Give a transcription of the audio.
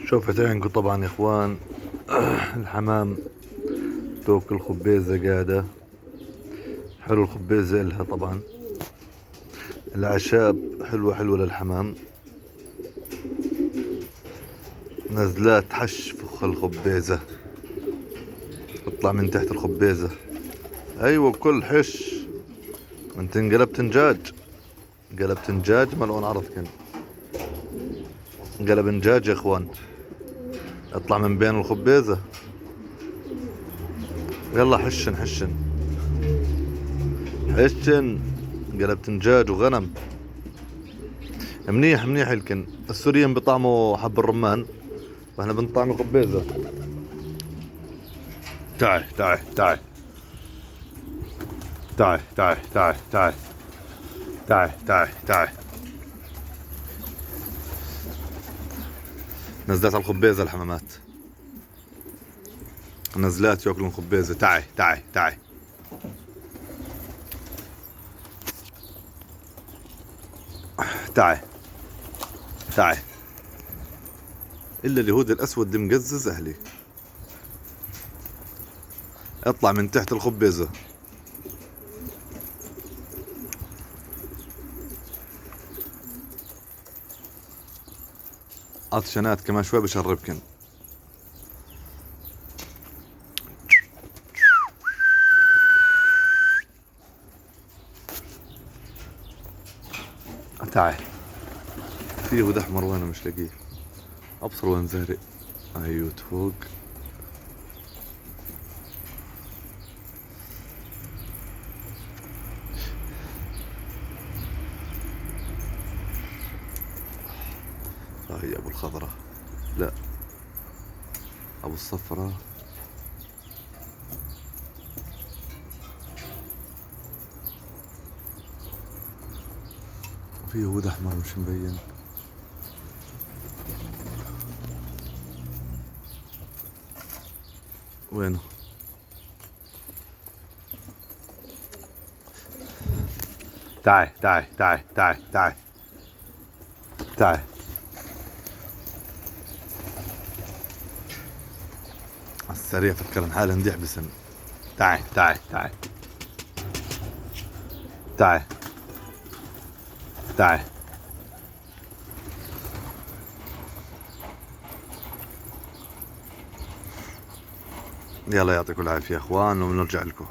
شوفت عينكم طبعا يا اخوان. الحمام توكل خبيزة قاعدة. حلو الخبيزة إلها طبعا. الأعشاب حلوة حلوة للحمام. نزلات حش فخ الخبيزة، اطلع من تحت الخبيزة. أيوة كل حش. انت انقلبت نجاج، قلبت نجاج ملعون عرضكن. قلب نجاج يا اخوان. اطلع من بين الخبيزة. يلا حشن حشن حشن. قلبت نجاج وغنم. منيح منيح. الكن السوريين بطعموا حب الرمان واحنا بنطعمه خبيزة. تعال تعال تعال تعال تعال تعال تعال تعال تعال تعال. نزلات على الخبيزة الحمامات، نزلات ياكلون خبيزة. تعال تعال تعال تعال تعال. الا اليهود الاسود اللي مقزز اهلي. اطلع من تحت الخبيزة. عطشنات كمان شوي بشربكن. تعال. في يهود احمر وانا مش لاقيه. ابصر وين زارق. ايوه فوق. هاي ابو الخضرة. لا ابو الصفرة. في يهود احمر مش مبين. وينه؟ تعال تعال تعال تعال تعال تعال. على السريع فكرن حالي نديح بسن. تعال تعال تعال تعال تعال. يلا يعطيكم العافية يا اخوان وبنرجع لكم.